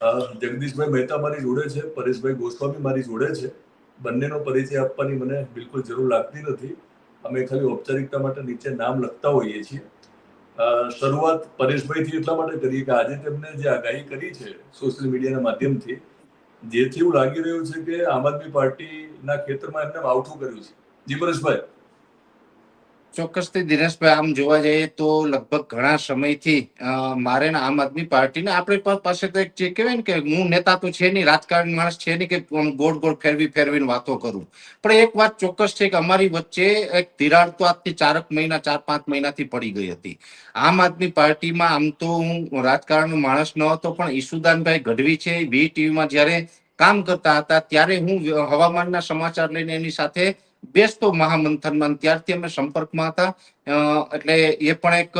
જગદીશભાઈ મહેતા મારી જોડે છે, પરેશભાઈ ગોસ્વામી મારી જોડે છે. બંનેનો પરિચય આપવાની મને બિલકુલ જરૂર લાગતી નથી. અમે ખાલી ઔપચારિકતા માટે નીચે નામ લખતા હોઈએ છીએ. શરૂઆત પરેશભાઈથી એટલા માટે કરીએ કે આજે તેમને જે આગાહી કરી છે સોશિયલ મીડિયાના માધ્યમથી, જેથી એવું લાગી રહ્યું છે કે આમ આદમી પાર્ટીના ખેતરમાં એમને માવઠું કર્યું છે. જી પરેશભાઈ. ચોક્કસથી દિનેશભાઈ, આમ જોવા જઈએ તો લગભગ ઘણા સમયથી મારે આમ આદમી પાર્ટીને આપણી પાસે તો એક જે કહેવાય ને કે હું નેતા તો છે નહીં, રાજકારણ માણસ છે નહીં કે ગોળ ગોળ ફેરવીને વાતો કરું. પણ એક વાત ચોક્કસ છે કે અમારી વચ્ચે એક તિરાડ તો આજથી 4-5 મહિનાથી પડી ગઈ હતી. આમ આદમી પાર્ટીમાં આમ તો હું રાજકારણનો માણસ ન હતો, પણ ઈસુદાનભાઈ ગઢવી છે VTVમાં જયારે કામ કરતા હતા ત્યારે હું હવામાનના સમાચાર લઈને એની સાથે બેસતો મહામંથનમાં, ત્યારથી અમે સંપર્કમાં હતા. એટલે એ પણ એક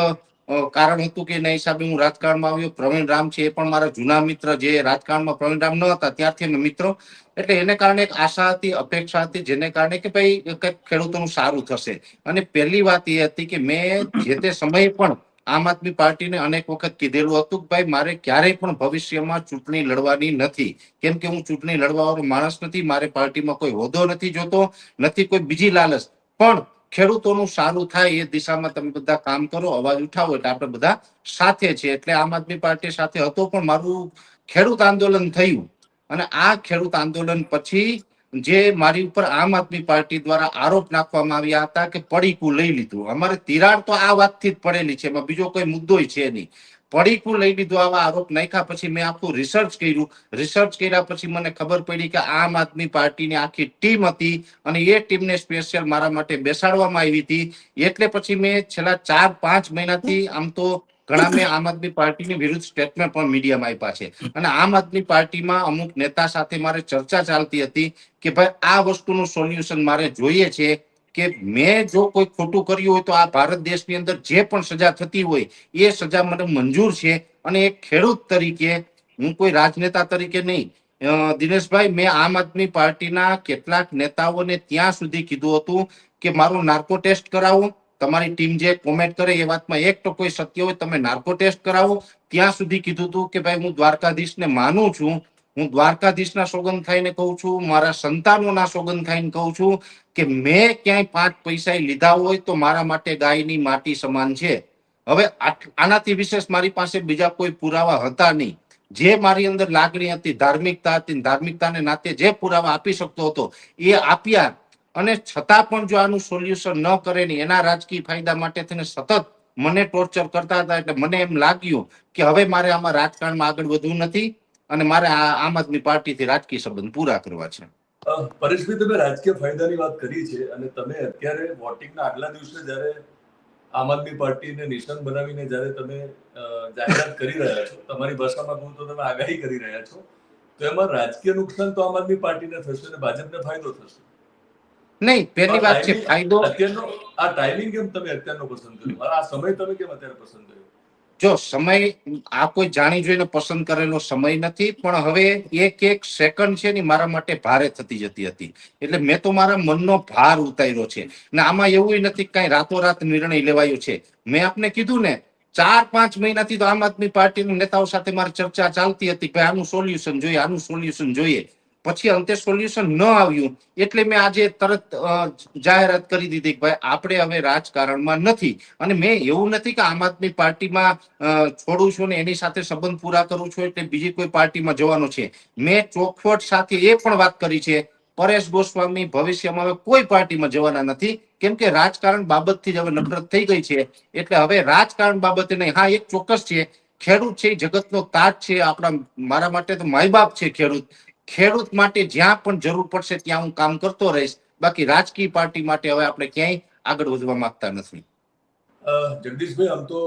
કારણ હતું કે એના હિસાબે હું રાજકારણમાં આવ્યો. પ્રવીણ રામ છે એ પણ મારા જૂના મિત્ર, જે રાજકારણમાં પ્રવીણ રામ ન હતા ત્યારથી અમે મિત્રો. એટલે એને કારણે એક આશા હતી, અપેક્ષા હતી, જેને કારણે કે ભાઈ કંઈક ખેડૂતોનું સારું થશે. અને પહેલી વાત એ હતી કે મેં જે તે સમયે પણ આમ આદમી પાર્ટીને અનેક વખત કીધેલું હતું કે ભાઈ મારે ક્યારેય પણ ભવિષ્યમાં ચૂંટણી લડવાની નથી, કેમ કે હું ચૂંટણી લડવા વાળો માણસ નથી. મારે પાર્ટીમાં કોઈ હોદ્દો નથી જોતો, નથી કોઈ બીજી લાલચ, પણ ખેડૂતોનું સારું થાય એ દિશામાં તમે બધા કામ કરો, અવાજ ઉઠાવો, એટલે આપણે બધા સાથે છે. એટલે આમ આદમી પાર્ટી સાથે હતો, પણ મારું ખેડૂત આંદોલન થયું. અને આ ખેડૂત આંદોલન પછી જે મારી ઉપર આમ આદમી પાર્ટી દ્વારા આરોપ નાખવામાં આવ્યા હતા કે પડીકું લઈ લીધું. અમારે તિરાડ તો આ વાતથી જ પડેલી છે, એમાં બીજો કોઈ મુદ્દો છે નહીં. પડીકું લઈ લીધું, આવા આરોપ નાખ્યા પછી મેં આખું રિસર્ચ કર્યું. રિસર્ચ કર્યા પછી મને ખબર પડી કે આમ આદમી પાર્ટીની આખી ટીમ હતી અને એ ટીમને સ્પેશિયલ મારા માટે બેસાડવામાં આવી હતી. એટલે પછી મેં છેલ્લા 4-5 મહિનાથી આમ તો ઘણા મેં આમ આદમી પાર્ટીની વિરુદ્ધ સ્ટેટમેન્ટ પણ મીડિયામાં આપ્યા છે. અને આમ આદમી પાર્ટીમાં અમુક નેતા સાથે મારે ચર્ચા ચાલતી હતી કે ભાઈ આ વસ્તુનું સોલ્યુશન મારે જોઈએ છે, કે મેં જો કોઈ ખોટું કર્યું હોય તો આ ભારત દેશની અંદર જે પણ સજા થતી હોય એ સજા મને મંજૂર છે. અને એક ખેડૂત તરીકે, હું કોઈ રાજનેતા તરીકે નહીં, દિનેશભાઈ, મેં આમ આદમી પાર્ટીના કેટલાક નેતાઓને ત્યાં સુધી કીધું હતું કે મારું નાર્કો ટેસ્ટ કરાવો. તમારી ટીમ જે કોમેન્ટ કરે એ વાતમાં એક તો કોઈ સત્ય હોય, તમે નાર્કો ટેસ્ટ કરાવો. ત્યાં સુધી કીધું હતું કે ભાઈ હું દ્વારકાધીશને માનું છું, હું દ્વારકાધીશના સોગંદ ખાઈને કહું છું, મારા સંતાનોના સોગંદ ખાઈને કહું છું કે મેં ક્યાંય 5 પૈસા લીધા હોય તો મારા માટે ગાયની માટી સમાન છે. હવે આનાથી વિશેષ મારી પાસે બીજા કોઈ પુરાવા હતા નહીં. જે મારી અંદર લાગણી હતી, ધાર્મિકતા હતી, ધાર્મિકતાને નાતે જે પુરાવા આપી શકતો હતો એ આપ્યા. અને છતાં પણ જો આનું સોલ્યુશન ન કરે ને એના રાજકીય ફાયદા માટે થઈને સતત મને ટોર્ચર કરતા હતા. એટલે મને એમ લાગ્યું કે હવે મારે આમાં રાજકારણમાં આગળ વધવું નથી અને મારે આમ આદમી પાર્ટીથી રાજકીય સંબંધ પૂરા કરવા છે. પરેશભાઈ, તમે રાજકીય ફાયદાની વાત કરી છે અને તમે અત્યારે વોટિંગના આગલા દિવસે જ્યારે આમ આદમી પાર્ટીને નિશાન બનાવીને જ્યારે તમે જાહેરાત કરી રહ્યા છો, તમારી ભાષામાં કહું તો તમે આગાહી કરી રહ્યા છો, તો એમાં રાજકીય નુકસાન તો આમ આદમી પાર્ટીને થશે અને ભાજપને ફાયદો થશે. નહીં, પહેલી વાત છે ફાયદો. અત્યારનો આ ટાઈમિંગ કેમ તમે અત્યારનો પસંદ કર્યો? આ સમય તમે કેમ અત્યારે પસંદ કર્યો? જો સમય આ કોઈ જાણી જોઈને પસંદ કરેલો સમય નથી, પણ હવે એક સેકન્ડ છે ને મારા માટે ભારે થતી જતી હતી. એટલે મેં તો મારા મનનો ભાર ઉતાર્યો છે. ને આમાં એવું નથી કઈ રાતોરાત નિર્ણય લેવાયો છે. મેં આપને કીધું ને 4-5 મહિનાથી તો આમ આદમી પાર્ટીના નેતાઓ સાથે મારી ચર્ચા ચાલતી હતી કે આનું સોલ્યુશન જોઈએ, આનું સોલ્યુશન જોઈએ. પછી અંતે સોલ્યુશન ન આવ્યું એટલે મેં આજે તરત જાહેરાત કરી દીધી કે ભાઈ આપણે હવે રાજકારણમાં નથી. અને મેં એવું નથી કે આમ આદમી પાર્ટીમાં છોડું છું ને એની સાથે સંબંધ પૂરા કરું છું એટલે બીજી કોઈ પાર્ટીમાં જવાનો છે. મેં ચોખવટ સાથે એ પણ વાત કરી છે, પરેશ ગોસ્વામી ભવિષ્યમાં હવે કોઈ પાર્ટીમાં જવાના નથી, કેમ કે રાજકારણ બાબતથી જ હવે નફરત થઈ ગઈ છે. એટલે હવે રાજકારણ બાબતે નહીં. હા, એક ચોક્કસ છે, ખેડૂત છે એ જગતનો તાજ છે. આપણા મારા માટે તો માય બાપ છે ખેડૂત. ખેડૂત માટે જ્યાં પણ જરૂર પડશે ત્યાં હું કામ કરતો રહીશ. બાકી રાજકીય પાર્ટી માટે હવે આપણે ક્યાંય આગળ વધવા માંગતા નથી. જગદીશભાઈ, આમ તો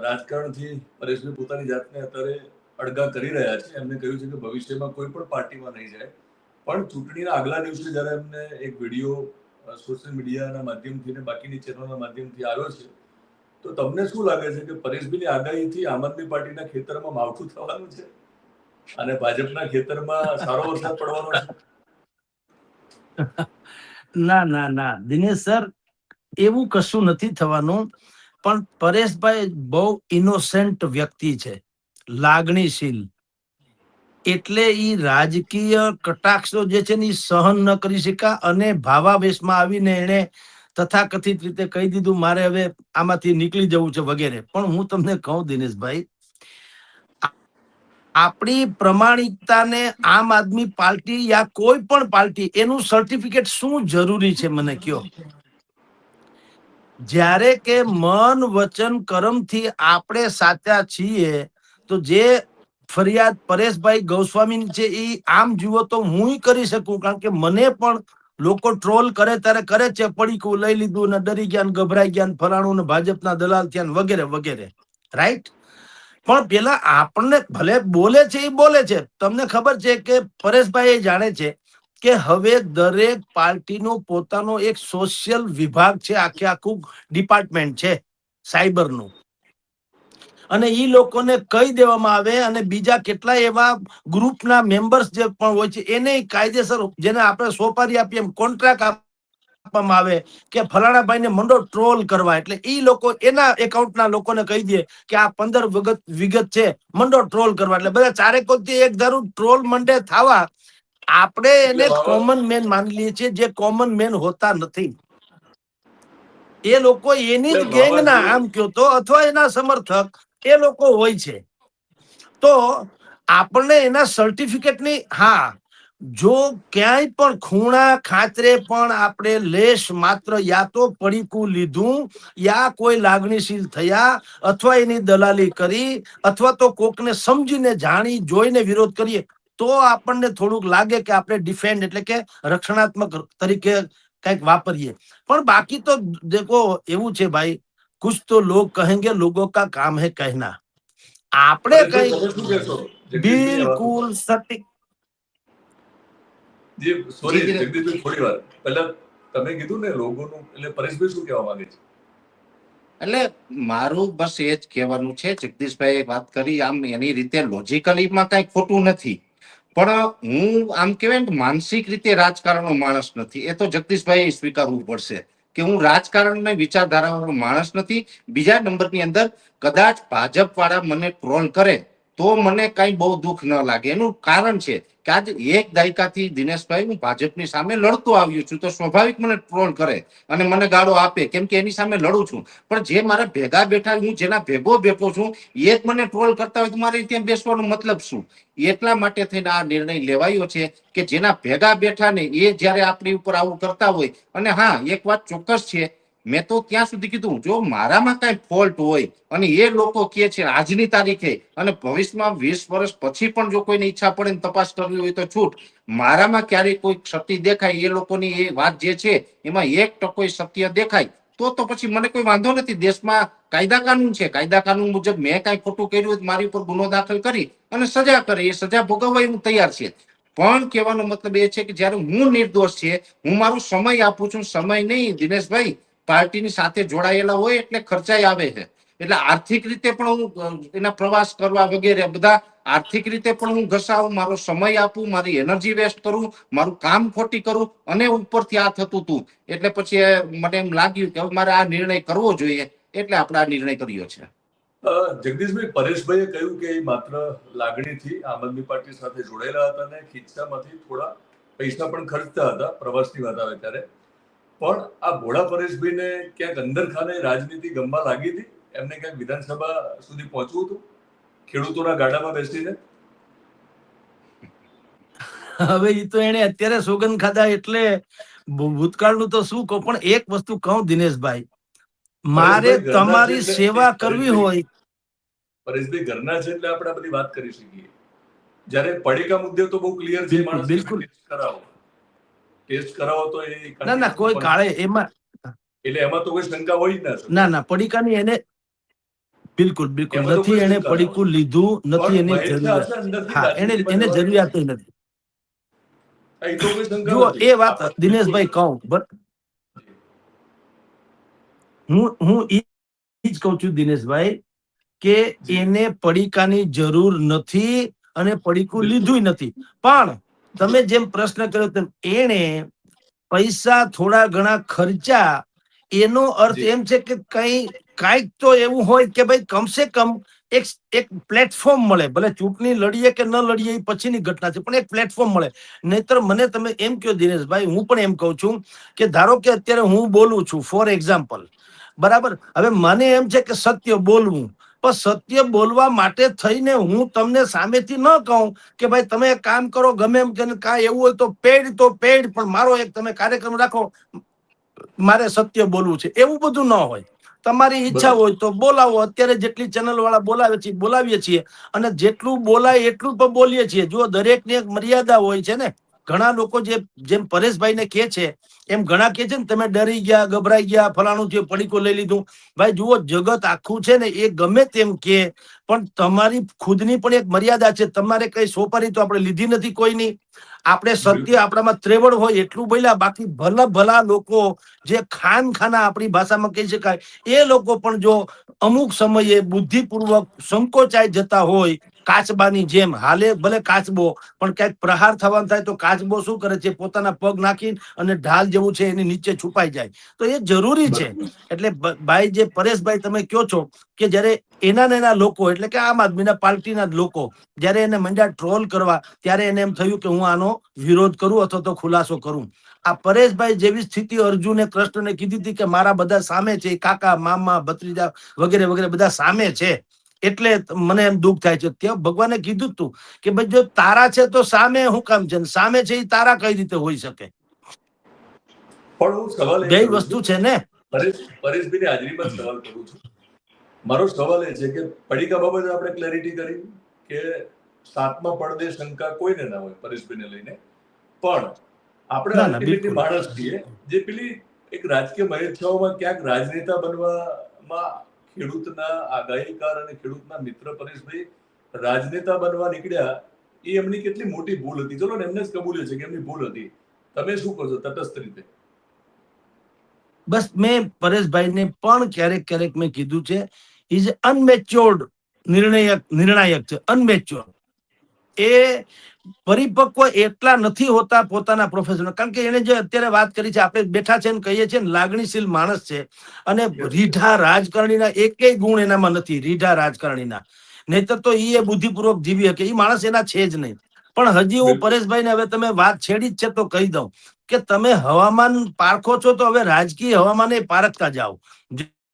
રાજકારણથી પરેશભાઈ પોતાની જાતને અત્યારે અળગા કરી રહ્યા છે. એમને કહ્યું છે કે ભવિષ્યમાં કોઈ પણ પાર્ટીમાં નહીં જાય, પણ ચૂંટણીના આગલા દિવસે જ્યારે એમને એક વિડીયો સોશિયલ મીડિયાના માધ્યમથી ને બાકીની ચેનલના માધ્યમથી આવ્યો છે, તો તમને શું લાગે છે કે પરેશભાઈની આગાહીથી આમ આદમી પાર્ટીના ખેતરમાં માવઠું થવાનું છે અને ભાજપના ખેતરમાં સારો વરસાદ પડવાનો છે? ના ના ના દિનેશ સર, એવું કશું નથી થવાનું. પણ પરેશભાઈ બહુ ઇનોસેન્ટ વ્યક્તિ છે, લાગણીશીલ. એટલે ઈ રાજકીય કટાક્ષો જે છે ને ઈ સહન ન કરી શક્યા અને ભાવાવેશમાં આવીને એને તથાકથિત રીતે કહી દીધું મારે હવે આમાંથી નીકળી જવું છે વગેરે. પણ હું તમને કહું દિનેશભાઈ, આપણી પ્રમાણિકતાને આમ આદમી પાર્ટી યા કોઈ પણ પાર્ટી એનું સર્ટિફિકેટ શું જરૂરી છે મને કયો? જ્યારે કે મન વચન કર્મથી આપણે સાચા છીએ તો જે ફરિયાદ પરેશભાઈ ગોસ્વામી છે એ આમ જુઓ તો હું કરી શકું, કારણ કે મને પણ લોકો ટ્રોલ કરે ત્યારે કરે છે, પડીકું લઈ લીધું ને ડરી ગયા ને ગભરાઈ ગયા ને ફલાણું ને ભાજપના દલાલ થયા ને વગેરે વગેરે, રાઈટ? પણ પેલા આપણને ભલે બોલે છે એ બોલે છે, તમને ખબર છે કે પરેશભાઈ એ જાણે છે કે હવે દરેક પાર્ટીનો પોતાનો એક સોશિયલ વિભાગ છે, આખે આખું ડિપાર્ટમેન્ટ છે સાયબરનું, અને ઈ લોકોને કહી દેવામાં આવે અને બીજા કેટલાય એવા ગ્રુપના મેમ્બર્સ જે પણ હોય છે એને કાયદેસર, જેને આપણે સોપારી આપીએ એમ કોન્ટ્રાક્ટ આપવામાં આવે કે ફલાણા ભાઈને મંડો ટ્રોલ કરવા, એટલે ઈ લોકો એના એકાઉન્ટના લોકોને કહી દે કે આ 15 વિગત છે, મંડો ટ્રોલ કરવા, એટલે બધા ચારેકોરથી એક ધારું ટ્રોલ મંડે થવા. આપણે એને કોમન મેન માની લઈએ છીએ, જે કોમન મેન હોતા નથી. એ લોકો એની જ ગેંગના આમ કયો તો અથવા એના સમર્થક એ લોકો હોય છે. તો આપણને એના સર્ટિફિકેટની, હા, જો ક્યાંય પણ ખૂણા ખાતરે પણ આપણે લેશ માત્ર યા તો પડીકું લીધું યા કોઈ લાગણીશીલ થયા અથવા એની દલાલી કરી અથવા તો કોકને સમજીને જાણી જોઈને વિરોધ કરીએ તો આપણને થોડુંક લાગે કે આપણે ડિફેન્ડ એટલે કે રક્ષણાત્મક તરીકે કંઈક વાપરીએ. પણ બાકી તો દેખો એવું છે ભાઈ, કુછ તો લોગ કહેંગે લોગો કા કામ હે કહેના. આપણે કઈ તમે શું કહેશો જગદીશભાઈ આ વાતો બિલકુલ સટીક. જે સોરી જી, જગદીશભાઈ થોડી વાર પહેલા તમે કીધું ને લોગોનું, એટલે પરેશભાઈ શું કહેવા માંગે છે? એટલે મારું બસ એ જ કહેવાનું છે, જગદીશભાઈ વાત કરી આમ એની રીતે લોજિકલીમાં કઈ ખોટું નથી, પણ હું આમ કહેવાય ને માનસિક રીતે રાજકારણનો માણસ નથી. એ તો જગદીશભાઈ સ્વીકારવું પડશે કે હું રાજકારણની વિચારધારાનો માણસ નથી. બીજા નંબરની અંદર કદાચ ભાજપ વાળા મને ટ્રોલ કરે તો મને કઈ બહુ દુઃખ ન લાગે. એનું કારણ છે કે આજે એક દાયકાથી દિનેશભાઈ હું ભાજપની સામે લડતો આવ્યો છું, તો સ્વાભાવિક મને ટ્રોલ કરે અને મને ગાળો આપે, કેમ કે એની સામે લડું છું. પણ જે મારે ભેગા બેઠા, હું જેના ભેગો બેઠો છું એ જ મને ટ્રોલ કરતા હોય તો મારે ત્યાં બેસવાનો મતલબ શું? એટલા માટે થઈને આ નિર્ણય લેવાયો છે કે જેના ભેગા બેઠા ને એ જયારે આપણી ઉપર આવું કરતા હોય. અને હા, એક વાત ચોક્કસ છે, મેં તો ત્યાં સુધી કીધું જો મારામાં કઈ ફોલ્ટ હોય અને એ લોકો કે છે આજની તારીખે અને ભવિષ્યમાં 20 વર્ષ પછી પણ જો કોઈને ઈચ્છા પડે ને તપાસ કરવી હોય તો છૂટ, મારામાં ક્યારેય કોઈ ક્ષતિ દેખાય, એ લોકોની એ વાત જે છે એમાં 1% સત્ય દેખાય તો પછી મને કોઈ વાંધો નથી. દેશમાં કાયદા કાનૂન છે, કાયદા કાનૂન મુજબ મેં કઈ ખોટું કર્યું હોય મારી ઉપર ગુનો દાખલ કરી અને સજા કરે, એ સજા ભોગવવા હું તૈયાર છે. પણ કહેવાનો મતલબ એ છે કે જયારે હું નિર્દોષ છે, હું મારો સમય આપું છું, સમય નહીં દિનેશભાઈ, પાર્ટીની સાથે જોડાયેલા હોય એટલે ખર્ચાઈ આવે છે, એટલે આર્થિક રીતે પણ હું એના પ્રવાસ કરવા વગેરે બધા આર્થિક રીતે પણ હું ઘસાવું, મારો સમય આપું, મારી એનર્જી વેસ્ટ કરું, મારું કામ ખોટી કરું અને ઉપરથી આ થતું હતું. એટલે પછી મને એમ લાગ્યું કે હવે મારે આ નિર્ણય કરવો જોઈએ, એટલે આપણે આ નિર્ણય કર્યો છે. જગદીશભાઈ, પરેશભાઈએ કહ્યું કે એ માત્ર લાગણીથી આમ આદમી પાર્ટી સાથે જોડાયેલા હતા અને ખિસ્સામાંથી થોડા પૈસા પણ ખર્ચતા હતા પ્રવાસની વાત આવે ત્યારે. પણ આ ભોળા પરેશભાઈને ક્યાંક અંદર ખાને રાજનીતિ ગમવા લાગી હતી, એમને ક્યાંક વિધાનસભા સુધી પહોંચવું હતું ખેડૂતોના ગાડામાં બેસીને. હવે એ તો એને અત્યારે સોગંદ ખાધા એટલે ભૂતકાળનું તો શું કહું, પણ એક વસ્તુ કહું દિનેશભાઈ, મારે પરેશભાઈ ઘરના છે તમારી એટલે સેવા કરવી હોય. પરેશભાઈ ઘરના છે એટલે આપણે આ બધી વાત કરી શકીએ. જ્યારે પડીકા મુદ્દે તો બહુ ક્લિયર છે, બિલકુલ માણસ બિલકુલ. ટેસ્ટ કરાવો તો એ ના ના, કોઈ કાળે એમાં, એટલે એમાં તો કોઈ શંકા હોય જ ના શકે. ના ના, પડીકાની એને બિલકુલ બિલકુલ એમાં તો નથી કોઈ એને શંકા ન હોય. પડીકું લીધું નથી, પણ એની મહેશના જરૂરિયાત, હશે અંદરથી હા, એને રાજનીતિમાં એને જવાની. જરૂરિયાત નથી. એ તો કોઈ શંકા જુઓ નથી. એ વાત આપણે દિનેશભાઈ બિલકુલ કહું, હું ઈ જ કહું છું દિનેશભાઈ કે જી એને પડીકાની જરૂર નથી અને પડીકું બિલકુલ લીધું નથી. પણ તમે જેમ પ્રશ્ન કર્યો તેમ એને પૈસા થોડા ઘણા ખર્ચા, એનો અર્થ જી એમ છે કે કઈક તો એવું હોય કે ભાઈ કમસે કમ એક એક પ્લેટફોર્મ મળે, ભલે ચૂંટણી લડીએ કે ન લડીએ એ પછીની ઘટના છે, પણ એક પ્લેટફોર્મ મળે. નહીતર મને તમે એમ કહો દિનેશભાઈ, હું પણ એમ કહું છું કે ધારો કે અત્યારે હું બોલું છું ફોર એક્ઝામ્પલ, બરાબર, હવે મને એમ છે કે સત્ય બોલવું, પણ સત્ય બોલવા માટે થઈને હું તમને સામેથી ન કહું કે ભાઈ તમે એક કામ કરો, ગમે એમ કે કાંઈ એવું હોય તો પેડ, પણ મારો એક તમે કાર્યક્રમ રાખો, મારે સત્ય બોલવું છે, એવું બધું ન હોય. તમારી ઈચ્છા હોય તો બોલાવો. અત્યારે જેટલી ચેનલ વાળા બોલાવે છે બોલાવીએ છીએ, અને જેટલું બોલાય એટલું તો બોલીએ છીએ. જો દરેકની એક મર્યાદા હોય છે ને. ઘણા લોકો જેમ પરેશભાઈને કહે છે એમ ઘણા કહે છે ને તમે ડરી ગયા, ગભરાઈ ગયા, ફલાણું છે, પડીકો લઈ લીધું. ભાઈ જુઓ, જગત આખું છે ને એ ગમે તેમ કે, પણ તમારી ખુદની પણ એક મર્યાદા છે. તમારે કઈ સોપારી તો આપણે લીધી નથી કોઈની. આપણે સત્ય આપણામાં ત્રેવડ હોય એટલું બોલ્યા. બાકી ભલા લોકો જે ખાના આપણી ભાષામાં કહી શકાય, એ લોકો પણ જો અમુક સમયે બુદ્ધિપૂર્વક સંકોચાઈ જતા હોય, કાચબાની જેમ હાલે, ભલે કાચબો પણ ક્યાંક પ્રહાર થવાનું થાય તો કાચબો શું કરે છે, પોતાના પગ નાખી અને ઢાલ જેવું છે એની નીચે છુપાઈ જાય. તો એ જરૂરી છે. એટલે ભાઈ જે પરેશભાઈ તમે કહો છો કે જયારે એના લોકો, એટલે કે આમ આદમીના પાર્ટીના લોકો જયારે એને મંડ્યા ટ્રોલ કરવા, ત્યારે એને એમ થયું કે હું આનો વિરોધ કરું અથવા તો ખુલાસો કરું. આ પરેશભાઈ જેવી સ્થિતિ અર્જુને કૃષ્ણને કીધી હતી કે મારા બધા સામે છે, કાકા, મામા, ભત્રીજા વગેરે વગેરે બધા સામે છે. એટલે મને એમ દુઃખ થાય છે. ત્યાં ભગવાને કીધું તું કે ભાઈ જો તારા છે તો સામે શું કામ છે, સામે છે એ તારા કઈ રીતે હોઈ શકે? પણ હું સવાલ એ બે કરું વસ્તુ છું, છે ને. પરેશભાઈની હાજરીમાં સવાલ કરું છું. મારો સવાલ એ છે કે પડીકા બાબતે આપણે ક્લેરિટી કરી કે સાતમા પડદે શંકા કોઈને ના હોય પરેશભાઈને લઈને, પણ આપણે ના અલ્ટિમેટલી બિલકુલ. માણસ છીએ જે પેલી એક રાજકીય મહેચ્છાઓમાં ક્યાંક રાજનેતા બનવામાં ખેડૂતના આગાહીકાર અને ખેડૂતના મિત્ર પરેશભાઈ રાજનેતા બનવા નીકળ્યા, એ એમની કેટલી મોટી ભૂલ હતી. ચલો ને, એમને જ કબૂલ્યો છે કે એમની ભૂલ હતી. તમે શું કહો છો તટસ્થ રીતે? બસ મેં પરેશભાઈને પણ ક્યારેક મેં કીધું છે, ઇઝ અનમેચ્યોર્ડ નિર્ણાયક છે, અનમેચ્યોર્ડ. એ પરિપક્વ એટલા નથી હોતા પોતાના પ્રોફેશનલ. કારણ કે એને જે અત્યારે વાત કરી છે, આપણે બેઠા છે ને કહીએ છીએ ને, લાગણીશીલ માણસ છે. અને રીઢા રાજકારણીના એકેય ગુણ એનામાં નથી, રીઢા રાજકારણીના. નહીતર તો એ બુદ્ધિપૂર્વક જીવી શકે. એ માણસ એના છે જ નહીં. પણ હજી હું પરેશભાઈને, હવે તમે વાત છેડી જ છે તો કહી દઉં કે તમે હવામાન પારખો છો તો હવે રાજકીય હવામાન એ પારખતા જાઓ,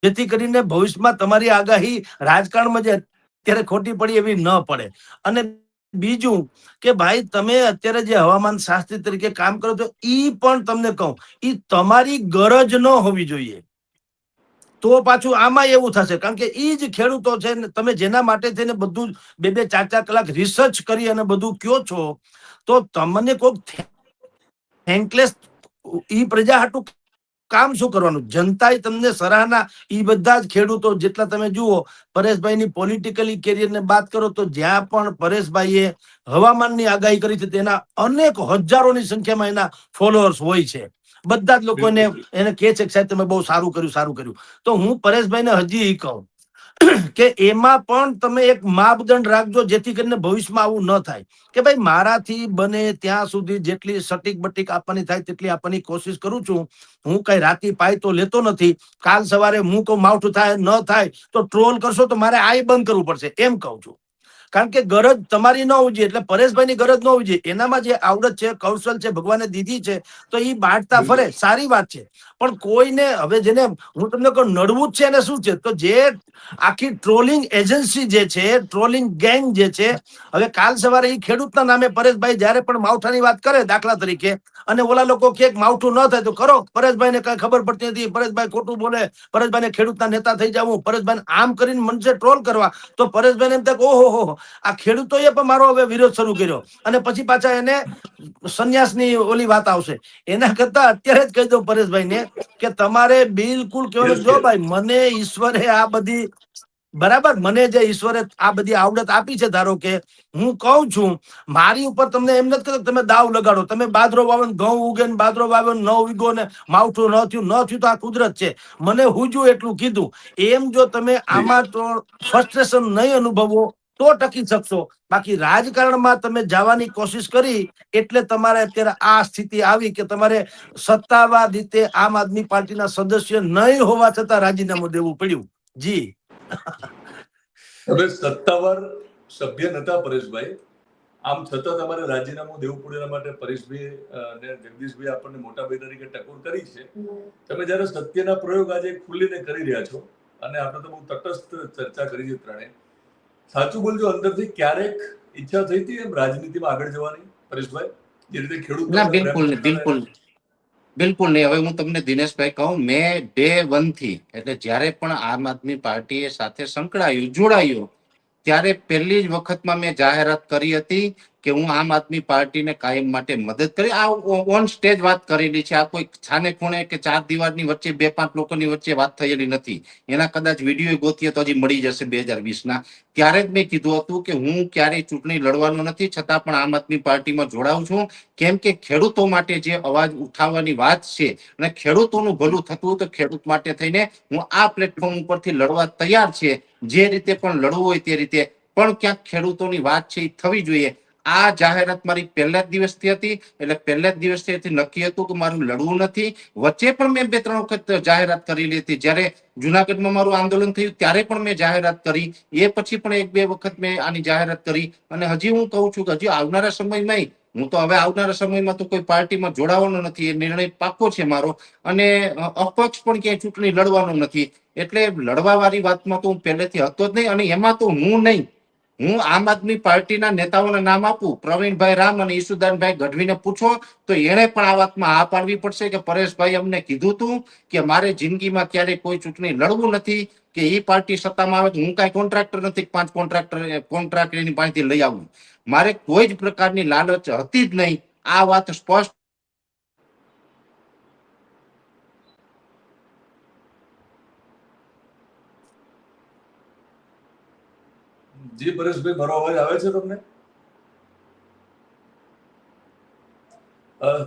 જેથી કરીને ભવિષ્યમાં તમારી આગાહી રાજકારણમાં જે અત્યારે ખોટી પડી એવી ન પડે. અને બીજું કે ભાઈ તમે અત્યારે જે હવામાન શાસ્ત્રી તરીકે કામ કરો છો, ઈ પણ તમને કહું, ઈ તમારી ગરજ ન હોવી જોઈએ. તો પાછું આમાં એવું થશે, કારણ કે ઈ જ ખેડૂતો છે ને, તમે જેના માટે થઈને બધું 2-4 કલાક રિસર્ચ કરી અને બધું કયો છો, તો તમને કોઈક થેન્કલેસ ઈ પ્રજા હાટું કામ શું કરવાનું? જનતાએ તમને સરાહના, ઈ બધા જ ખેડૂતો જેટલા તમે જુઓ, પરેશભાઈની પોલિટિકલી કેરિયરને વાત કરો તો જ્યાં પણ પરેશભાઈએ હવામાનની આગાહી કરી છે તેના અનેક હજારોની સંખ્યામાં એના ફોલોઅર્સ હોય છે. બધા જ લોકો એને કહે છે કે સાહેબ તમે બહુ સારું કર્યું. તો હું પરેશભાઈને હજી કહું કે એમાં પણ તમે એક માપદંડ રાખજો, જેથી કરીને ભવિષ્યમાં આવું ન થાય. કે ભાઈ મારાથી બને ત્યાં સુધી જેટલી સટીક બટીક આપવાની થાય તેટલી આપવાની કોશિશ કરું છું. હું કઈ રાતી પાય તો લેતો નથી. કાલ સવારે હું કહું માવઠું થાય ન થાય તો ટ્રોલ કરશો તો મારે આ બંધ કરવું પડશે, એમ કહું છું. કારણ કે ગરજ તમારી ન હોવી જોઈએ, એટલે પરેશભાઈની ગરજ ન હોવી જોઈએ. એનામાં જે આવડત છે, કૌશલ છે, ભગવાને દીધી છે, તો એ બાંટતા ફરે, સારી વાત છે. પણ કોઈને હવે જેને હું તમને કહું નડવું જ છે એને શું છે, તો જે આખી ટ્રોલિંગ એજન્સી જે છે, ટ્રોલિંગ ગેંગ જે છે, હવે કાલ સવારે એ ખેડૂતના નામે પરેશભાઈ જયારે પણ માવઠાની વાત કરે દાખલા તરીકે, અને ઓલા લોકો કે માવઠું ન થાય તો કરો, પરેશભાઈને કઈ ખબર પડતી નથી, પરેશભાઈ ખોટું બોલે, પરેશભાઈને ખેડૂતના નેતા થઈ જવું, પરેશભાઈ આમ કરીને મનસે ટ્રોલ કરવા, તો પરેશભાઈને એમ થાય ઓહો આ ખેડૂતોએ પણ મારો હવે વિરોધ શરૂ કર્યો. અને પછી પાછા એને સંન્યાસની ઓલી વાત આવશે. એના કરતા અત્યારે જ કહી દઉં પરેશભાઈને કે તમારે બિલકુલ કહેવાનું, જો ભાઈ મને ઈશ્વરે આ બધી, બરાબર, મને જે ઈશ્વરે આ બધી આવડત આપી છે, ધારો કે હું કહું છું, મારી ઉપર તમને એમ નથી કહેતો તમે દાવ લગાડો, તમે બાજરો વાવો ઘઉં ઉગે ને બાજરો વાવ્યો ન ઉગ્યો ને માવઠું ન થયું તો આ કુદરત છે, મને હુજું એટલું કીધું. એમ જો તમે આમાં તો ફ્રસ્ટ્રેશન નહીં અનુભવો તો ટકી શકશો. બાકી રાજકારણમાં તમે જવાની કોશિશ કરી એટલે તમારે અત્યારે આ સ્થિતિ આવી કે તમારે સત્તાવાર રીતે આમ આદમી પાર્ટીના સદસ્ય નહીં હોવા છતાં રાજીનામું દેવું પડ્યું. જી હવે સત્તાવાર સભ્ય નતા પરેશભાઈ, આમ છતાં તમારે રાજીનામું દેવું પડ્યું. એના માટે પરેશભાઈ અને જગદીશભાઈ આપણને મોટાભાઈ તરીકે ટકોર કરી છે. તમે જયારે સત્યના પ્રયોગ આજે ખુલીને કરી રહ્યા છો, અને આપણે તો બહુ તટસ્થ ચર્ચા કરી છે ત્રણે, સાચું બોલજો, અંદરથી ક્યારેક ઈચ્છા થઈ હતી એમ રાજનીતિમાં આગળ જવાની પરેશભાઈ, જે રીતે ખેડૂત ના, બિલકુલ નહીં, બિલકુલ બિલકુલ નહીં. હવે હું તમને દિનેશભાઈ કહું, મેં ડે 1 થી, એટલે જ્યારે પણ આમ આદમી પાર્ટીએ સાથે સંકળાયું, જોડાયું, ત્યારે પહેલી જ વખતમાં મેં જાહેરાત કરી હતી કે હું આમ આદમી પાર્ટીને કાયમ માટે મદદ કરી. આ ઓન સ્ટેજ વાત કરેલી છે. આ કોઈ છાને ખૂણે કે ચાર દિવારની વચ્ચે 2-5 લોકોની વચ્ચે વાત થયેલી નથી. એના કદાચ વિડીયો ગોતીએ તો હજી મળી જશે 2020ના. ત્યારે જ મેં કીધું હતું કે હું ક્યારેય ચૂંટણી લડવાનો નથી, છતાં પણ આમ આદમી પાર્ટીમાં જોડાઉં છું. કેમ કે ખેડૂતો માટે જે અવાજ ઉઠાવવાની વાત છે અને ખેડૂતોનું ભલું થતું, તો ખેડૂત માટે થઈને હું આ પ્લેટફોર્મ ઉપરથી લડવા તૈયાર છે. જે રીતે પણ લડવું હોય તે રીતે, પણ ક્યાંક ખેડૂતોની વાત છે એ થવી જોઈએ. આ જાહેરાત મારી પહેલા જ દિવસથી હતી, એટલે પહેલા જ દિવસથી નક્કી હતું કે મારું લડવું નથી. વચ્ચે પણ મેં 2-3 વખત જાહેરાત કરેલી હતી. જ્યારે જુનાગઢમાં મારું આંદોલન થયું ત્યારે પણ મેં જાહેરાત કરી. એ પછી પણ 1-2 વખત મેં આની જાહેરાત કરી. અને હજી હું કહું છું કે હજી આવનારા સમયમાં હું તો હવે આવનારા સમયમાં તો કોઈ પાર્ટીમાં જોડાવાનો નથી. એ નિર્ણય પાક્કો છે મારો. અને અપક્ષ પણ ક્યાંય ચૂંટણી લડવાનો નથી. એટલે લડવા વાળી વાતમાં તો હું પહેલેથી હતો જ નહીં. અને એમાં તો હું નહીં, હું આમ આદમી પાર્ટીના નેતાઓના નામ આપું, પ્રવીણભાઈ રામ અને ઈસુદાનભાઈ ગઢવીને પૂછો તો એને પણ આ વાતમાં હા પાડવી પડશે કે પરેશભાઈ અમને કીધું હતું કે મારે જિંદગીમાં ક્યારેય કોઈ ચૂંટણી લડવું નથી, કે એ પાર્ટી સત્તામાં આવે તો હું કાંઈ કોન્ટ્રાક્ટર નથી, 5 કોન્ટ્રાક્ટ એની પાસેથી લઈ આવું. મારે કોઈ જ પ્રકારની લાલચ હતી જ નહીં. આ વાત સ્પષ્ટ. જી પરેશભાઈ, મારો અવાજ આવે છે તમને?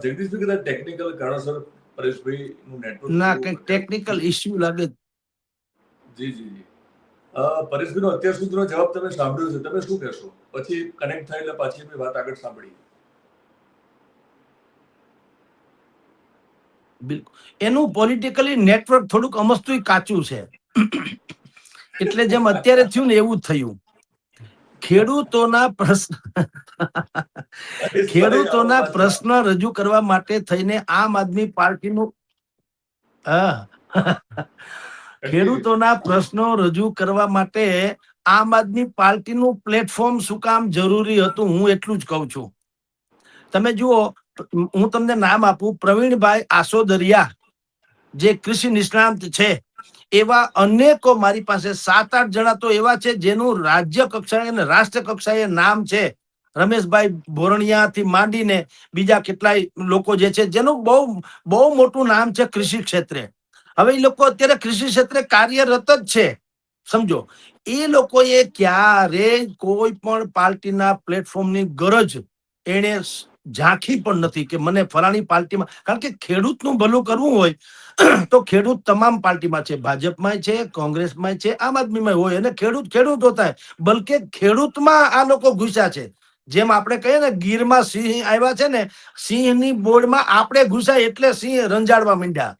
જગદીશભાઈ, કદાચ ટેકનિકલ કારણસર પરેશભાઈ નું નેટવર્ક ના, કઈક ટેકનિકલ ઇશ્યુ લાગે. જી જી જી. પરેશભાઈ નો અત્યાર સુધીનો જવાબ તમે સાંભળ્યો છે, તમે શું કહેશો? પછી કનેક્ટ થાય એટલે પાછી અમે વાત આગળ સાંભળી. બિલકુલ, એનું પોલિટિકલી નેટવર્ક થોડુંક અમસ્તું કાચું છે. એટલે જેમ અત્યારે થયું ને એવું થયું. ખેડૂતોના પ્રશ્ન રજૂ કરવા માટે થઈને આમ આદમી પાર્ટીનું ખેડૂતોના પ્રશ્નો રજૂ કરવા માટે આમ આદમી પાર્ટીનું પ્લેટફોર્મ શું કામ જરૂરી હતું, હું એટલું જ કહું છું. તમે જુઓ, હું તમને નામ આપું, પ્રવીણભાઈ આસોદરિયા, જે કૃષિ નિષ્ણાંત છે, એવા અનેકો મારી પાસે 7-8 જણા તો એવા છે જેનું રાજ્ય કક્ષાએ અને રાષ્ટ્ર કક્ષાએ નામ છે. રમેશભાઈ ભોરણિયાથી માંડીને બીજા કેટલાય લોકો જે છે જેનું બહુ બહુ મોટું નામ છે કૃષિ ક્ષેત્રે. હવે એ લોકો અત્યારે કૃષિ ક્ષેત્રે કાર્યરત જ છે. સમજો, એ લોકોએ ક્યારે કોઈ પણ પાર્ટીના પ્લેટફોર્મની ગરજ એને ઝાંખી પણ નથી કે મને ફલાણી પાર્ટીમાં. કારણ કે ખેડૂતનું ભલું કરવું હોય તો ખેડૂત તમામ પાર્ટીમાં છે, ભાજપમાં છે, કોંગ્રેસમાં છે, આમ આદમીમાં હોય, અને ખેડૂત ખેડૂત હોતા. બલકે ખેડૂતમાં આ લોકો ઘૂસ્યા છે. જેમ આપણે કહીએ ને, ગીરમાં સિંહ આવ્યા છે ને, સિંહની બોર્ડમાં આપણે ઘૂસ્યા એટલે સિંહ રંજાડવા માંડ્યા.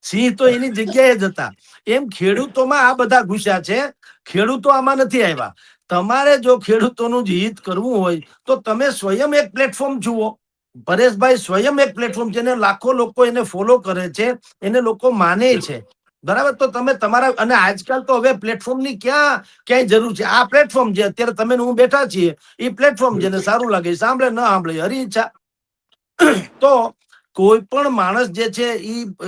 સિંહ તો એની જગ્યાએ જ હતા. એમ ખેડૂતોમાં આ બધા ઘૂસ્યા છે. ખેડૂતો આમાં નથી આવ્યા. તમારે જો ખેડૂતોનું જ હિત કરવું હોય તો તમે સ્વયં એક પ્લેટફોર્મ જુઓ. પરેશભાઈ સ્વયં એક પ્લેટફોર્મ છે, એને લાખો લોકો એને ફોલો કરે છે, એને લોકો માને છે. બરાબર, તો તમે તમારા, અને આજકાલ તો હવે પ્લેટફોર્મની ક્યાંય જરૂર છે. આ પ્લેટફોર્મ જે અત્યારે તમે હું બેઠા છીએ, એ પ્લેટફોર્મ જેને સારું લાગે સાંભળે, ન સાંભળે હરી ઈચ્છા. તો કોઈ પણ માણસ જે છે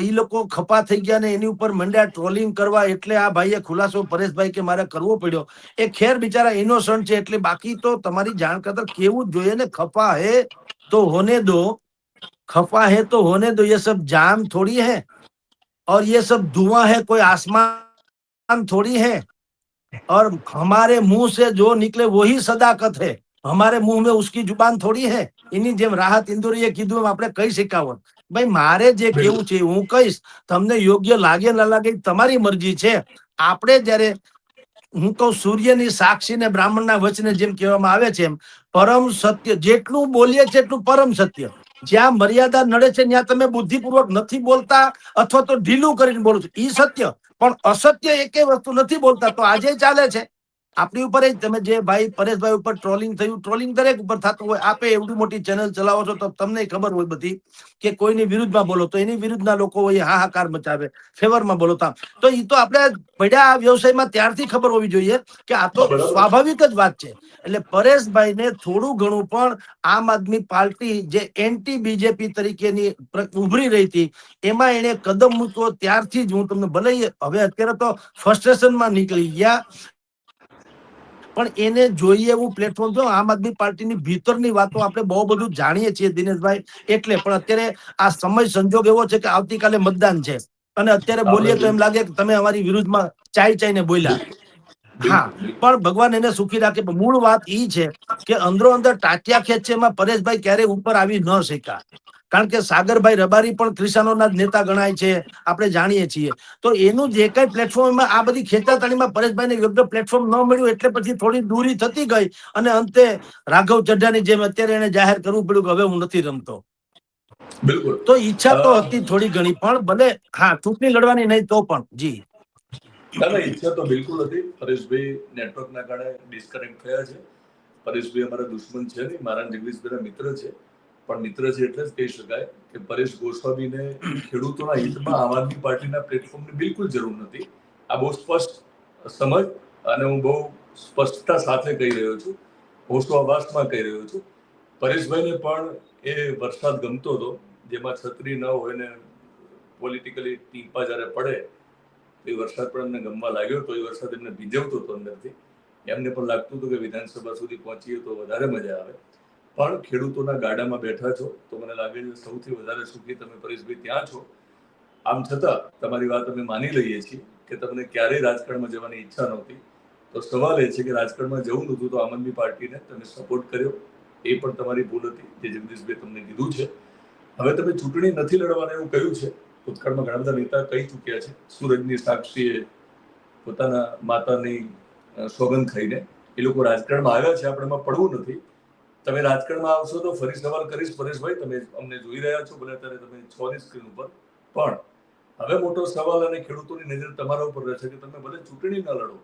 એ લોકો ખપા થઈ ગયા ને એની ઉપર મંડ્યા ટ્રોલિંગ કરવા. એટલે આ ભાઈએ ખુલાસો, પરેશભાઈ, કે મારે કરવો પડ્યો. એ ખેર બિચારા ઇનોસન્ટ છે. એટલે બાકી તો તમારી જાણ કરતા કેવું જ જોઈએ ને, ખફા હે तो होने दो, खफा है तो होने दो, ये सब जान थोड़ी है और ये सब धुआं है, कोई आसमान थोड़ी है. और हमारे मुंह से जो निकले वही सदाकत है, हमारे मुंह में उसकी जुबान थोड़ी है. એની જેમ રાહત ઇન્દોરીએ કીધું એમ આપણે કહી શકાવત. ભાઈ, મારે જે કેવું છે હું કહીશ, તમને યોગ્ય લાગે ના લાગે તમારી મરજી છે. આપણે જયારે, હું કહું, સૂર્યની સાક્ષી ને બ્રાહ્મણના વચને જેમ કહેવામાં આવે છે, એમ પરમ સત્ય જેટલું બોલીએ છે એટલું પરમ સત્ય. જ્યાં મર્યાદા નડે છે ત્યાં તમે બુદ્ધિપૂર્વક નથી બોલતા અથવા તો ઢીલું કરીને બોલો છો, એ સત્ય. પણ અસત્ય એકે વસ્તુ નથી બોલતા તો આજે ચાલે છે. આપણી ઉપર જ તમે જે ભાઈ પરેશભાઈ ઉપર ટ્રોલિંગ થયું, ટ્રોલિંગ દરેક ઉપર થતું હોય. આપે એવડી મોટી ચેનલ ચલાવો છો તો તમને ખબર હોય બધી કે કોઈની વિરુદ્ધમાં બોલો તો એની વિરુદ્ધના લોકો હોય હાહાકાર મચાવે, ફેવરમાં બોલો તો એ તો આપણે પડ્યા આ વ્યવસાયમાં ત્યારથી ખબર હોવી જોઈએ કે આ તો બરાબર છે. સ્વાભાવિક જ વાત છે. એટલે પરેશભાઈને થોડું ઘણું પણ આમ આદમી પાર્ટી જે એન્ટી બીજેપી તરીકેની ઉભરી રહી હતી એમાં એને કદમ મૂક્યો ત્યારથી જ હું તમને ભલે હવે અત્યારે તો ફ્રસ્ટ્રેશનમાં નીકળી ગયા પણ એને જોઈએ એવું પ્લેટફોર્મ જો આમ આદમી પાર્ટીની ભીતરની વાતો આપણે બહુ બધું જાણીએ છીએ દિનેશભાઈ. એટલે પણ અત્યારે આ સમય સંજોગ એવો છે કે આવતીકાલે મતદાન છે અને અત્યારે આપણે બોલીએ તો એમ લાગે કે તમે અમારી વિરુદ્ધમાં ચાઈને બોલ્યા. હા, બિલકુલ બિલકુલ પણ ભગવાન એને સુખી રાખે. મૂળ વાત ઈ છે કે અંદરો અંદર ટાટિયા ખેંચે એમાં પરેશભાઈ ક્યારેય ઉપર આવી ન શક્યા. કારણ કે સાગરભાઈ રબારી પણ ક્રિસાનોના જ નેતા ગણાય છે, આપણે જાણીએ છીએ. તો એનું જે કઈ પ્લેટફોર્મમાં આ બધી ખેંચાતાણીમાં પરેશભાઈને યોગ્ય પ્લેટફોર્મ ન મળ્યું એટલે પછી થોડી દૂરી થતી ગઈ અને અંતે રાઘવ ચઢ્ઢાની જેમ અત્યારે એને જાહેર કરવું પડ્યું કે હવે હું નથી રમતો. બિલકુલ તો ઈચ્છા અ, તો હતી થોડી ઘણી પણ ભલે હા ચૂંટણી લડવાની નહીં તો પણ જી ના ના, ઈચ્છા તો બિલકુલ હતી. પરેશભાઈ નેટવર્કના કારણે ડિસ્કનેક્ટ થયા છે. પરેશભાઈ અમારા દુશ્મન છે નહીં, મારા જગદીશભાઈના મિત્ર છે. પણ મિત્ર છે એટલે જ કહી શકાય કે પરેશ ગોસ્વામીને ખેડૂતોના હિતમાં આમ આદમી પાર્ટીના પ્લેટફોર્મની બિલકુલ જરૂર નથી. આ બહુ સ્પષ્ટ સમજ અને હું બહુ સ્પષ્ટતા સાથે કહી રહ્યો છું, હોશોહવાસમાં કહી રહ્યો છું. પરેશભાઈને પણ એ વરસાદ ગમતો હતો જેમાં છત્રી ન હોય ને પોલિટિકલી ટીપા જ્યારે પડે એ વરસાદ પણ એમને ગમવા લાગ્યો હતો. એ વરસાદ એમને ભીંજવતો હતો અંદરથી. એમને પણ લાગતું હતું કે વિધાનસભા સુધી પહોંચીએ તો વધારે મજા આવે. પણ ખેડૂતોના ગાડામાં બેઠા છો તો મને લાગે છે સૌથી વધારે સુખી તમે પરેશભાઈ ત્યાં છો. આમ છતાં તમારી વાત અમે માની લઈએ છીએ કે તમને ક્યારેય રાજકારણમાં જવાની ઈચ્છા નહોતી. તો સવાલ એ છે કે રાજકારણમાં જવું નહોતું તો આમ આદમી પાર્ટીને તમે સપોર્ટ કર્યો, એ પણ તમારી ભૂલ હતી, જે જગદીશભાઈ તમને કીધું છે. હવે તમે ચૂંટણી નથી લડવાના એવું કહ્યું છે. ભૂતકાળમાં ઘણા બધા નેતા કહી ચૂક્યા છે. સૂરજની સાક્ષીએ પોતાના માતાની સોગંદ ખાઈને એ લોકો રાજકારણમાં આવ્યા છે. આપણે એમાં પડવું નથી. તમે રાજકારણમાં આવશો તો ફરી સવાલ કરીશ પરેશભાઈ. તમે અમને જોઈ રહ્યા છો ભલે અત્યારે તમે છો ની સ્ક્રીન ઉપર, પણ હવે મોટો સવાલ અને ખેડૂતોની નજર તમારા ઉપર રહેશે કે તમે ભલે ચૂંટણી ન લડો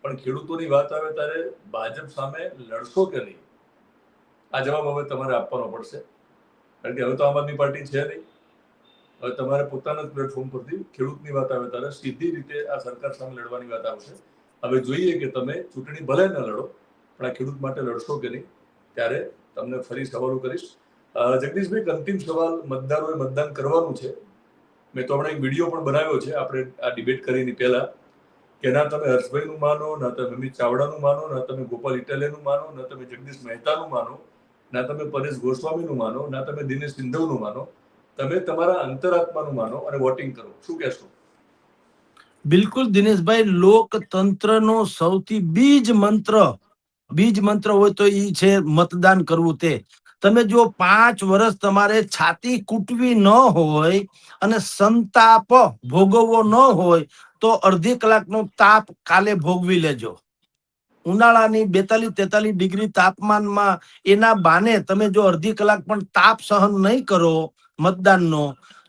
પણ ખેડૂતોની વાત આવે ત્યારે ભાજપ સામે લડશો કે નહીં, આ જવાબ હવે તમારે આપવાનો પડશે. કારણ કે હવે તો આમ આદમી પાર્ટી છે નહીં. હવે તમારે પોતાના જ પ્લેટફોર્મ પરથી ખેડૂતની વાત આવે ત્યારે સીધી રીતે આ સરકાર સામે લડવાની વાત આવશે. હવે જોઈએ કે તમે ચૂંટણી ભલે ન લડો પણ આ ખેડૂત માટે લડશો કે નહીં, ત્યારે તમને ફરી સવાલો કરીશ. જગદીશભાઈ, અંતિમ સવાલ, મતદારોએ મતદાન કરવાનું છે. મેં તો હમણાં એક વિડીયો પણ બનાવ્યો છે આપણે આ ડિબેટ કરીને પહેલા, કે ના તમે હર્ષભાઈનું માનો, ના તમે અમિત ચાવડાનું માનો, ના તમે ગોપાલ ઇટાલિયાનું માનો, ના તમે જગદીશ મહેતાનું માનો, ના તમે પરેશ ગોસ્વામીનું માનો, ના તમે દિનેશ સિંધવનું માનો. તમે તમારા અંતરાત્માનું માનો અને વોટિંગ કરો. શું કહેશો? બિલકુલ દિનેશભાઈ, લોકતંત્રનો સૌથી બીજ મંત્ર હોય તો ઈ છે મતદાન કરવું. તે તમે જો 5 વર્ષ તમારે છાતી કૂટવી ન હોય અને સંતાપ ભોગવવો ન હોય તો અડધી કલાકનો તાપ કાલે ભોગવી લેજો. ઉનાળાની 42-43 ડિગ્રી તાપમાનમાં એના બાને તમે જો અડધી કલાક પણ તાપ સહન નહીં કરો મતદાનનો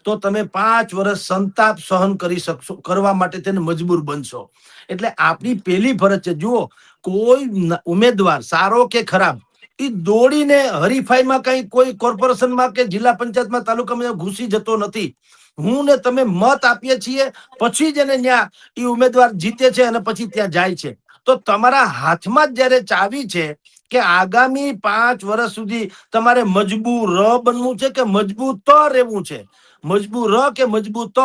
તો તમે 5 વર્ષ સંતાપ સહન કરી શકશો, કરવા માટે તેને મજબૂર બનશો. એટલે આપણી પહેલી ફરજ છે, જુઓ કોઈ ઉમેદવાર સારો કે ખરાબ એ દોડીને હરીફાઈમાં કઈ કોઈ કોર્પોરેશનમાં કે જિલ્લા પંચાયતમાં તાલુકામાં ઘૂસી જતો નથી. હું ને તમે મત આપીએ છીએ પછી જ એને ત્યાં એ ઉમેદવાર જીતે છે અને પછી ત્યાં જાય છે. તો તમારા હાથમાં જ જયારે ચાવી છે કે આગામી 5 વર્ષ સુધી તમારે મજબૂર બનવું છે કે મજબૂત રહેવું છે, મજબૂર કે મજબૂત.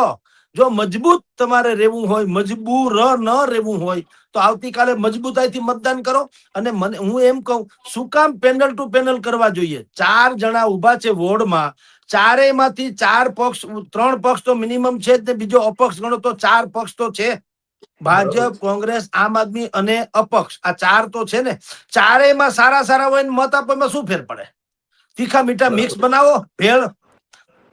જો મજબૂત તમારે રહેવું હોય, મજબૂર ન રહેવું હોય તો આવતીકાલે મજબૂતાઈથી મતદાન કરો. અને હું એમ કહું, શું કામ પેનલ ટુ પેનલ કરવા જોઈએ? 4 જણા ઉભા છે વોર્ડમાં, ચારેયમાંથી 4 પક્ષ, 3 પક્ષ તો મિનિમમ છે જ ને, બીજો અપક્ષ ગણો તો 4 પક્ષ તો છે. બરાબર ભાજપ, છે. કોંગ્રેસ, આમ આદમી અને અપક્ષ, આ 4 તો છે ને. ચારેયમાં સારા હોય ને મત આપો, એમાં શું ફેર પડે? તીખા મીઠા મિક્સ બરાબર. બનાવો ભેળ.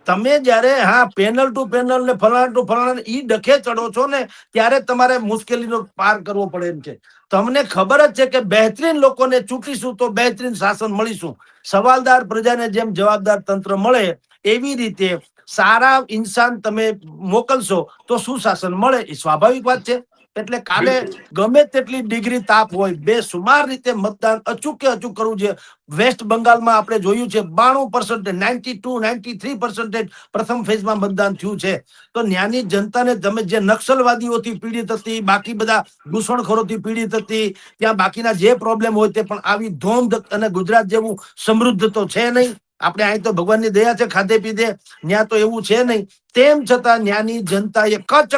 તમે જયારે પેનલ ટુ પેનલ ને ફલાણા ટુ ફલાણા ઈ ડખે ચડો છો ને ત્યારે તમારે મુશ્કેલીનો પાર કરવો પડે એમ છે. તમને ખબર જ છે કે બહેતરીન લોકોને ચૂંટીશું તો બહેતરીન શાસન મળીશું. સવાલદાર પ્રજાને જેમ જવાબદાર તંત્ર મળે એવી રીતે સારા ઇન્સાન તમે મોકલશો તો સુશાસન મળે. એ સ્વાભાવિક વાત છે. એટલે કાલે બિલકુલ. ગમે તેટલી ડિગ્રી તાપ હોય બેસુમાર રીતે મતદાન અચૂક કે અચૂક કરવું છે. વેસ્ટ બંગાળમાં આપણે જોયું છે 92% 92-93% પ્રથમ ફેઝમાં મતદાન થયું છે. તો ન્યાની જનતાને તમે જે નક્સલવાદીઓથી પીડિત હતી, બાકી બધા ઘૂસણખોરોથી પીડિત હતી, ત્યાં બાકીના જે પ્રોબ્લેમ હોય તે પણ આવી ધોમ અને ગુજરાત જેવું સમૃદ્ધ તો છે નહીં. આપણે અહીં તો ભગવાનની દયા છે, ખાધે પીધે, ત્યાં તો એવું છે નહીં. તેમ છતાં ન્યાની જનતાએ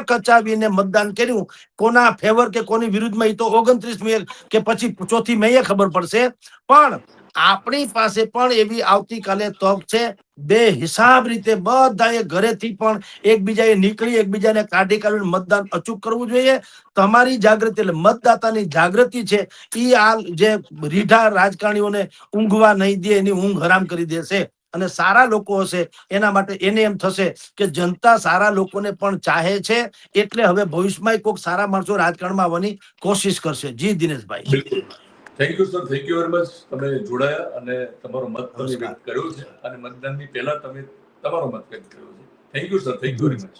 કચાવીને મતદાન કર્યું. કોના ફેવર કે કોની વિરુદ્ધમાં એ તો 29 કે પછી 4 મેએ ખબર પડશે. પણ આપણી પાસે પણ એવી આવતીકાલે તક છે. બે હિસાબ રીતે બધાએ ઘરેથી પણ એકબીજાએ નીકળી એકબીજાને કાઢીને મતદાન અચૂક કરવું જોઈએ. તમારી જાગૃતિ એટલે મતદાતાની જાગૃતિ છે એ આ જે રીઢા રાજકારણીઓને ઊંઘવા નહીં દે, એની ઊંઘ હરામ કરી દેશે. અને સારા લોકો હશે એના માટે એને એમ થશે કે જનતા સારા લોકોને પણ ચાહે છે, એટલે હવે ભવિષ્યમાં કોઈક સારા માણસો રાજકારણમાં આવવાની કોશિશ કરશે. જી દિનેશભાઈ. બિલકુલ. Thank you sir, thank you very much. તમે જોડાયા અને તમારો મત તમે નમસ્કાર. વ્યક્ત કર્યો છે અને મતદાનની પહેલા તમે તમારો મત વ્યક્ત કર્યો છે. Thank you sir, thank you very much.